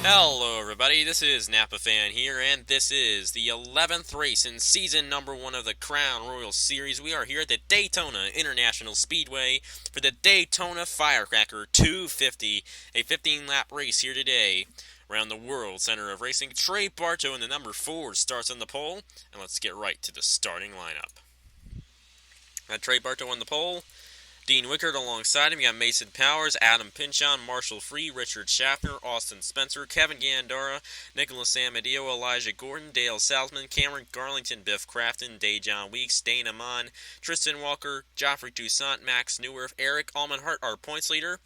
Hello everybody, this is Napa Fan here, and this is the 11th race in season number 1 of the Crown Royal Series. We are here at the Daytona International Speedway for the Daytona Firecracker 250, a 15-lap race here today around the World Center of Racing. Trey Bartow in the number 4 starts on the pole, and let's get right to the starting lineup. Trey Bartow on the pole. Dean Wickert alongside him. You got Mason Powers, Adam Pinchon, Marshall Free, Richard Schaffner, Austin Spencer, Kevin Gandara, Nicholas Amadio, Elijah Gordon, Dale Salzman, Cameron Garlington, Biff Crafton, Dejan Weeks, Dane Amon, Tristan Walker, Joffrey Toussaint, Max Neuwerf, Eric Almenhart, our points leader,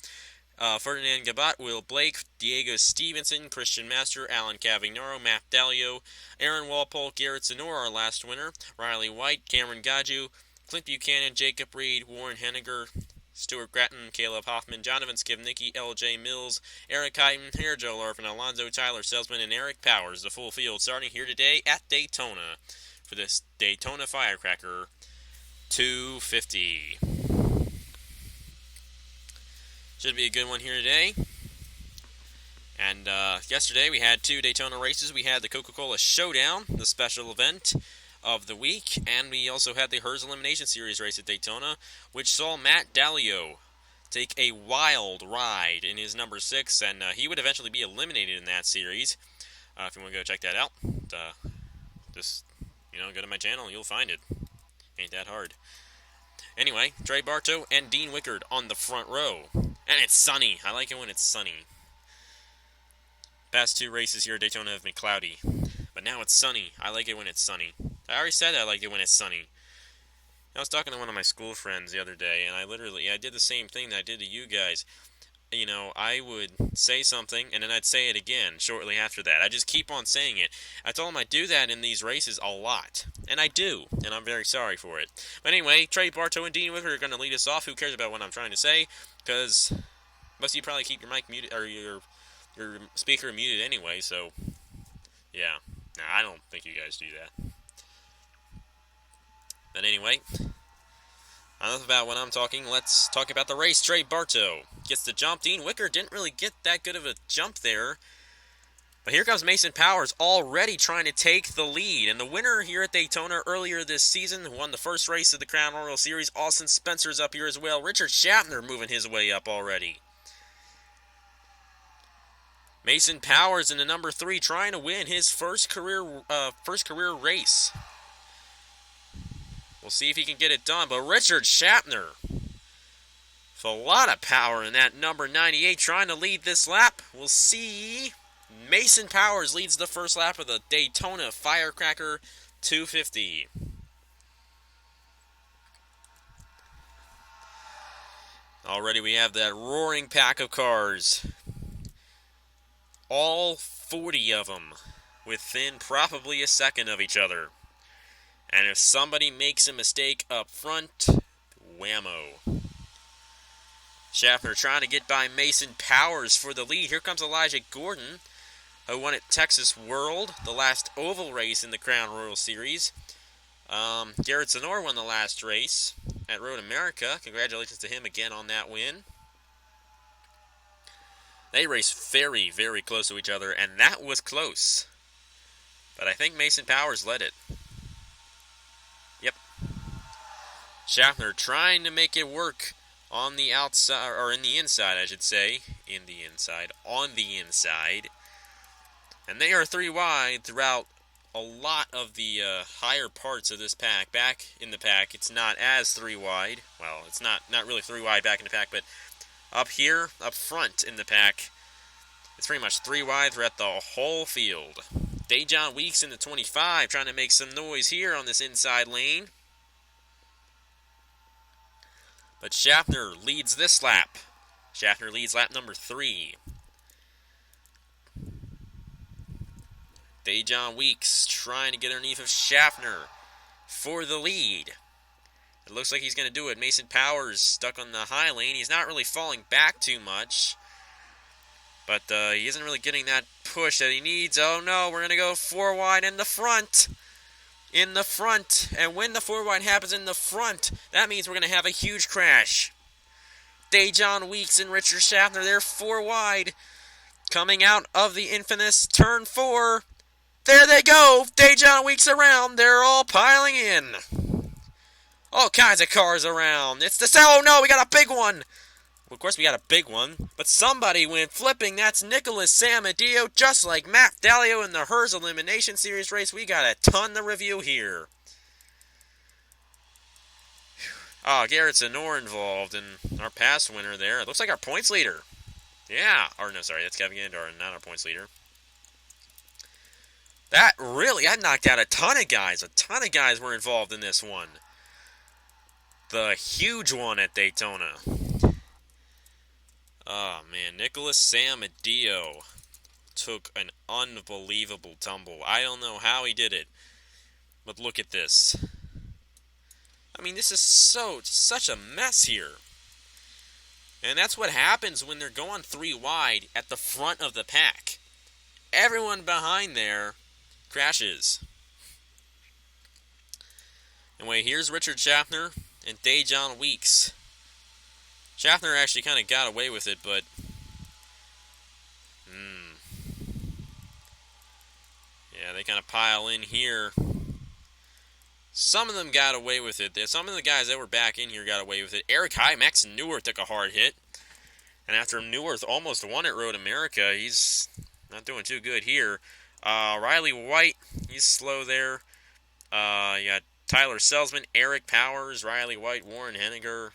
Ferdinand Gabat, Will Blake, Diego Stevenson, Christian Master, Alan Cavignaro, Matt Dalio, Aaron Walpole, Garrett Zenor, our last winner, Riley White, Cameron Gaju, Clint Buchanan, Jacob Reed, Warren Henniger, Stuart Gratton, Caleb Hoffman, Jonathan Skivnicki, L.J. Mills, Eric Hyten, Harry Joe Larfin, Alonzo Tyler Salesman, and Eric Powers. The full field starting here today at Daytona for this Daytona Firecracker 250. Should be a good one here today. And yesterday we had 2 Daytona races. We had the Coca-Cola Showdown, the special event of the week, and we also had the Hers Elimination Series race at Daytona, which saw Matt Dalio take a wild ride in his number 6, and he would eventually be eliminated in that series. If you want to go check that out, just go to my channel, you'll find it. Ain't that hard. Anyway, Trey Bartow and Dean Wickard on the front row, and it's sunny. I like it when it's sunny. Past 2 races here at Daytona have been cloudy, but now it's sunny. I like it when it's sunny. I already said I like it when it's sunny. I was talking to one of my school friends the other day, and I did the same thing that I did to you guys. I would say something, and then I'd say it again shortly after that. I just keep on saying it. I told him I do that in these races a lot, and I do, and I'm very sorry for it. But anyway, Trey Bartow and Dean Wicker are going to lead us off. Who cares about what I'm trying to say? Because most of you probably keep your mic muted, or your speaker muted anyway, so yeah. Nah, I don't think you guys do that. But anyway, enough about when I'm talking. Let's talk about the race. Trey Bartow gets the jump. Dean Wicker didn't really get that good of a jump there. But here comes Mason Powers already trying to take the lead. And the winner here at Daytona earlier this season, who won the first race of the Crown Royal Series, Austin Spencer's up here as well. Richard Schaffner moving his way up already. Mason Powers in the number 3 trying to win his first career race. We'll see if he can get it done. But Richard Schaffner, with a lot of power in that number 98, trying to lead this lap. We'll see. Mason Powers leads the first lap of the Daytona Firecracker 250. Already we have that roaring pack of cars. All 40 of them within probably a second of each other. And if somebody makes a mistake up front, whammo. Schaffner trying to get by Mason Powers for the lead. Here comes Elijah Gordon, who won at Texas World, the last oval race in the Crown Royal Series. Garrett Zenor won the last race at Road America. Congratulations to him again on that win. They raced very, very close to each other, and that was close. But I think Mason Powers led it. Yep. Schaffner trying to make it work on the outside, or in the inside, I should say. On the inside. And they are 3 wide throughout a lot of the higher parts of this pack. Back in the pack, it's not as 3 wide. Well, it's not really 3 wide back in the pack, but up here, up front in the pack, it's pretty much 3 wide throughout the whole field. Dejan Weeks in the 25 trying to make some noise here on this inside lane. But Schaffner leads this lap. Schaffner leads lap number 3. Dejan Weeks trying to get underneath of Schaffner for the lead. It looks like he's going to do it. Mason Powers stuck on the high lane. He's not really falling back too much. But he isn't really getting that push that he needs. Oh no, we're going to go 4 wide in the front. In the front. And when the 4 wide happens in the front, that means we're going to have a huge crash. Dejan Weeks and Richard Schaffner, they're 4 wide. Coming out of the infamous turn 4. There they go. Daytona Week's around. They're all piling in. All kinds of cars around. It's the... Oh, no, we got a big one. Well, of course, we got a big one. But somebody went flipping. That's Nicholas Samadio. Just like Matt Dalio in the Hers Elimination Series race. We got a ton to review here. Oh, Garrett Zenor involved in our past winner there. It looks like our points leader. Yeah. Or, no, sorry. That's Kevin Gandor, not our points leader. That knocked out a ton of guys. A ton of guys were involved in this one. The huge one at Daytona. Oh, man. Nicholas Samadio took an unbelievable tumble. I don't know how he did it. But look at this. I mean, this is such a mess here. And that's what happens when they're going 3 wide at the front of the pack. Everyone behind there crashes. Anyway, here's Richard Schaffner and Dajon Weeks. Schaffner actually kind of got away with it, but... yeah, they kind of pile in here. Some of them got away with it. Some of the guys that were back in here got away with it. Eric Max Neuwirth took a hard hit. And after Neuwirth almost won at Road America, he's not doing too good here. Riley White, he's slow there. You got Tyler Selzman, Eric Powers, Riley White, Warren Henniger,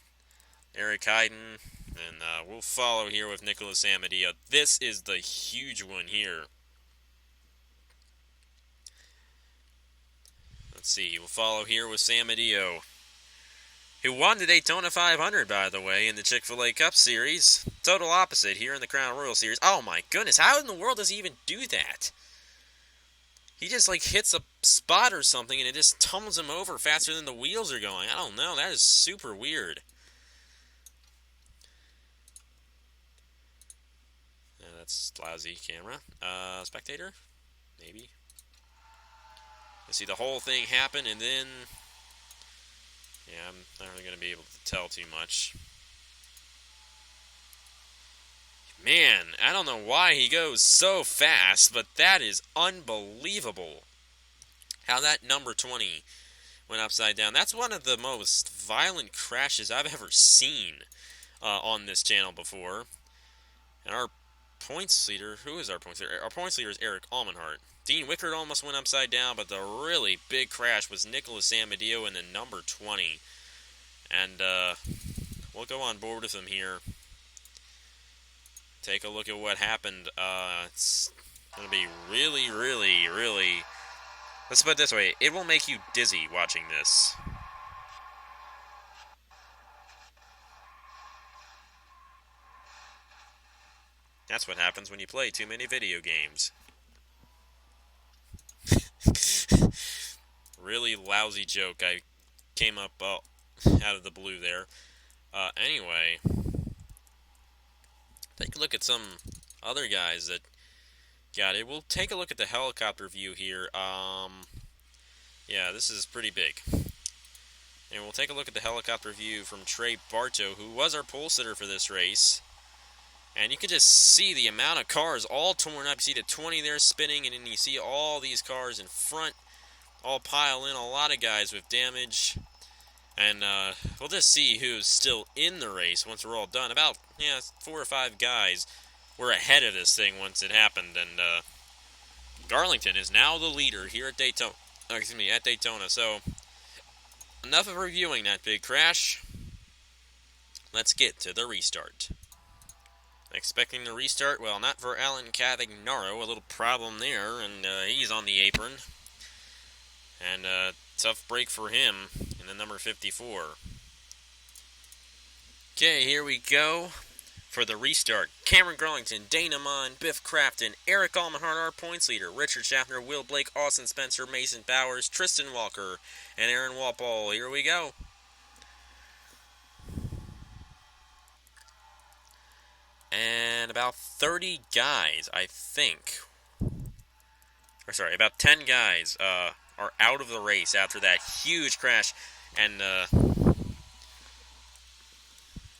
Eric Heiden. And we'll follow here with Nicholas Amadio. This is the huge one here. Let's see, we'll follow here with Samadio, who won the Daytona 500, by the way, in the Chick-fil-A Cup Series. Total opposite here in the Crown Royal Series. Oh my goodness, how in the world does he even do that? He just like hits a spot or something and it just tumbles him over faster than the wheels are going. I don't know, that is super weird. That's lousy camera. Spectator? Maybe. You see the whole thing happen, and then... yeah, I'm not really going to be able to tell too much. Man, I don't know why he goes so fast, but that is unbelievable. How that number 20 went upside down. That's one of the most violent crashes I've ever seen on this channel before. And our points leader, who is our points leader? Our points leader is Eric Almenhart. Dean Wickert almost went upside down, but the really big crash was Nicholas Samadio in the number 20. And we'll go on board with him here. Take a look at what happened. It's going to be really, really, really... let's put it this way. It will make you dizzy watching this. That's what happens when you play too many video games. Really lousy joke. I came up out of the blue there. Anyway, take a look at some other guys that got it. We'll take a look at the helicopter view here. Yeah, this is pretty big. And we'll take a look at the helicopter view from Trey Bartow, who was our pole sitter for this race. And you can just see the amount of cars all torn up. You see the 20 there spinning, and then you see all these cars in front all pile in. A lot of guys with damage. And we'll just see who's still in the race once we're all done. About 4 or 5 guys were ahead of this thing once it happened. And Garlington is now the leader here at Daytona. At Daytona. So enough of reviewing that big crash. Let's get to the restart. Expecting the restart? Well, not for Alan Cavagnaro. A little problem there, and he's on the apron. And tough break for him in the number 54. Okay, here we go for the restart. Cameron Garlington, Dana Munn, Biff Crafton, Eric Almenhart, our points leader, Richard Schaffner, Will Blake, Austin Spencer, Mason Bowers, Tristan Walker, and Aaron Walpole. Here we go. And about 30 guys, I think, or sorry, about 10 guys are out of the race after that huge crash. And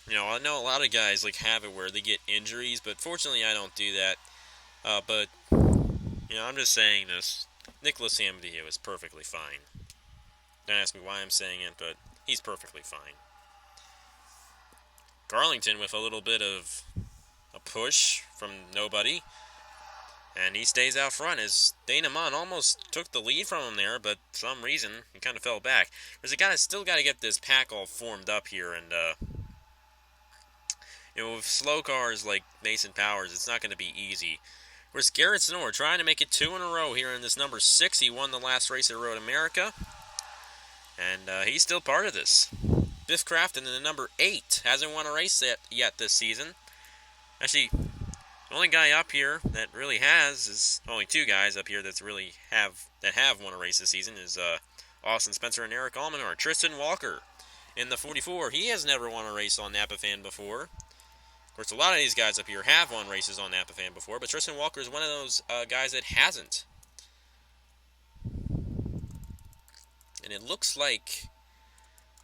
you know, I know a lot of guys like have it where they get injuries, but fortunately I don't do that. But, I'm just saying this. Nicholas Amedeo is perfectly fine. Don't ask me why I'm saying it, but he's perfectly fine. Garlington with a little bit of a push from nobody. And he stays out front as Daytona almost took the lead from him there, but for some reason he kind of fell back. Because they still got to get this pack all formed up here, and with slow cars like Mason Powers, it's not going to be easy. Whereas Garrett Snow trying to make it 2 in a row here in this number 6. He won the last race at Road America, and he's still part of this. Biff Crafton in the number 8 hasn't won a race yet this season. Actually, the only guy up here that really has is only 2 guys up here that have won a race this season is Austin Spencer and Eric Almenard. Tristan Walker in the 44. He has never won a race on Napa Fan before. Of course, a lot of these guys up here have won races on Napa Fan before, but Tristan Walker is one of those guys that hasn't. And it looks like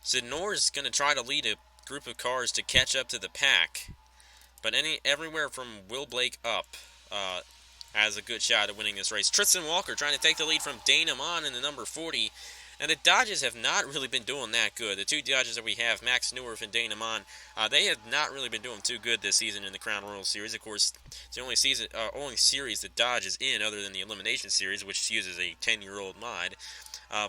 Sidnor is going to try to lead a group of cars to catch up to the pack. But everywhere from Will Blake up has a good shot at winning this race. Tristan Walker trying to take the lead from Dana Mon in the number 40. And the Dodges have not really been doing that good. The 2 Dodges that we have, Max Neuwerf and Dana Mon, they have not really been doing too good this season in the Crown Royal Series. Of course, it's the only series the Dodge is in other than the Elimination Series, which uses a 10-year-old mod.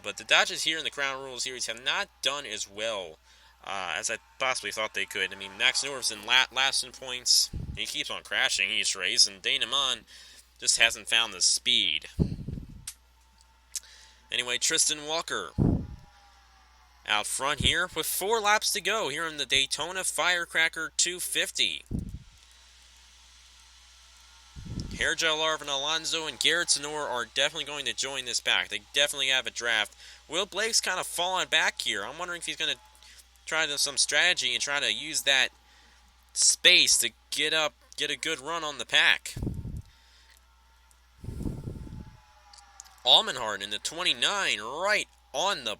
But the Dodgers here in the Crown Royal Series have not done as well as I possibly thought they could. I mean, Max Neuwerf's in last in points. He keeps on crashing each race, and Dana Mon just hasn't found the speed. Anyway, Tristan Walker out front here with 4 laps to go here in the Daytona Firecracker 250. Hairgel Arvin Alonso and Garrett Sonor are definitely going to join this pack. They definitely have a draft. Will Blake's kind of fallen back here. I'm wondering if he's going to try some strategy and try to use that space to get a good run on the pack. Almenhard in the 29, right on the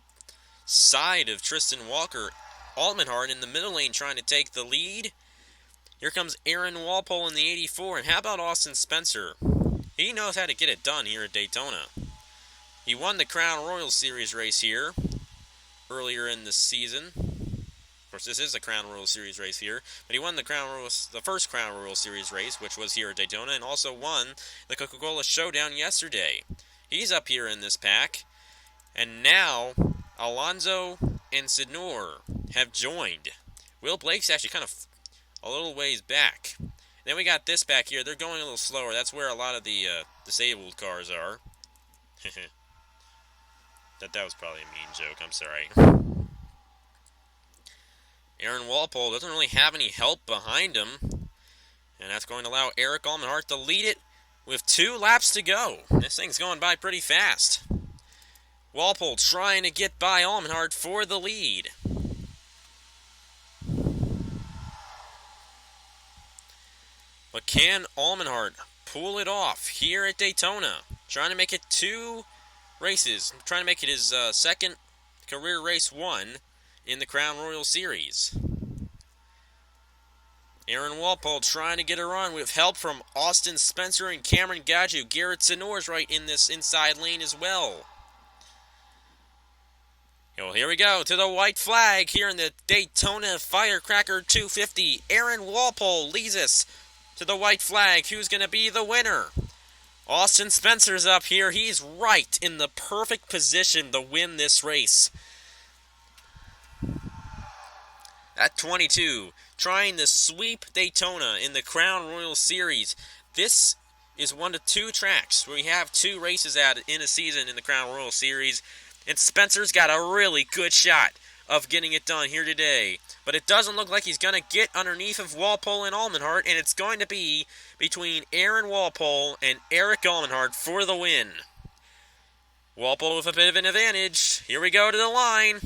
side of Tristan Walker. Almenhard in the middle lane trying to take the lead. Here comes Aaron Walpole in the 84, and how about Austin Spencer? He knows how to get it done here at Daytona. He won the Crown Royal Series race here earlier in the season. Of course, this is a Crown Royal Series race here, but he won the first Crown Royal Series race, which was here at Daytona, and also won the Coca-Cola Showdown yesterday. He's up here in this pack, and now Alonso and Sidnor have joined. Will Blake's actually kind of a little ways back. Then we got this back here. They're going a little slower. That's where a lot of the disabled cars are. That was probably a mean joke. I'm sorry. Aaron Walpole doesn't really have any help behind him, and that's going to allow Eric Almenhart to lead it with 2 laps to go. This thing's going by pretty fast. Walpole trying to get by Almenhart for the lead. But can Almenhart pull it off here at Daytona? Trying to make it 2 races. Trying to make it his second career race won in the Crown Royal Series. Aaron Walpole trying to get a run with help from Austin Spencer and Cameron Gadju. Garrett Sonor's right in this inside lane as well. Well, here we go to the white flag here in the Daytona Firecracker 250. Aaron Walpole leads us to the white flag. Who's going to be the winner? Austin Spencer's up here. He's right in the perfect position to win this race. At 22, trying to sweep Daytona in the Crown Royal Series. This is one of 2 tracks where we have 2 races in a season in the Crown Royal Series. And Spencer's got a really good shot of getting it done here today. But it doesn't look like he's going to get underneath of Walpole and Almenhart, and it's going to be between Aaron Walpole and Eric Almenhart for the win. Walpole with a bit of an advantage. Here we go to the line.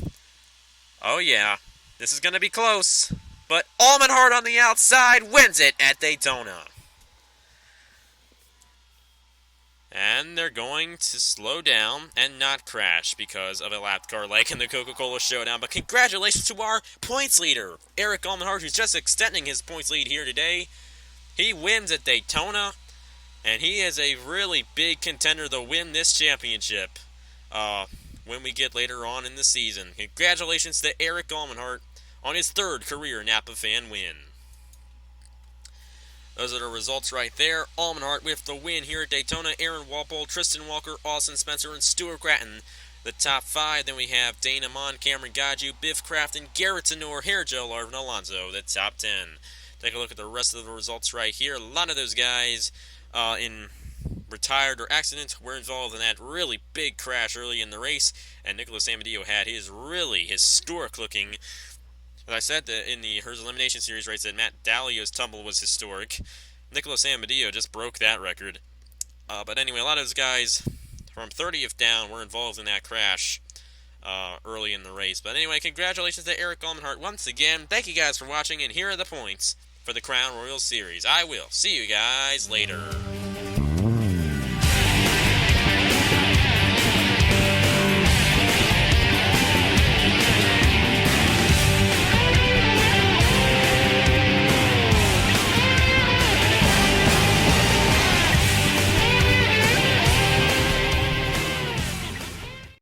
Oh yeah, this is going to be close. But Almenhart on the outside wins it at Daytona. And they're going to slow down and not crash because of a lapped car like in the Coca-Cola Showdown. But congratulations to our points leader, Eric Almenhart, who's just extending his points lead here today. He wins at Daytona. And he is a really big contender to win this championship when we get later on in the season. Congratulations to Eric Almenhart on his third career Napa Fan win. Those are the results right there. Almenhart with the win here at Daytona. Aaron Walpole, Tristan Walker, Austin Spencer, and Stuart Gratton, the top five. Then we have Dana Mon, Cameron Gaju, Biff Crafton, Garrett Tenor, Hairgel, Arvin Alonso, the top 10. Take a look at the rest of the results right here. A lot of those guys in retired or accident were involved in that really big crash early in the race, and Nicholas Amadio had his really historic looking. As I said in the Hers Elimination Series race that Matt Dallio's tumble was historic. Nicholas Amadio just broke that record. But anyway, a lot of those guys from 30th down were involved in that crash early in the race. But anyway, congratulations to Eric Almenhart once again. Thank you guys for watching, and here are the points for the Crown Royal Series. I will see you guys later.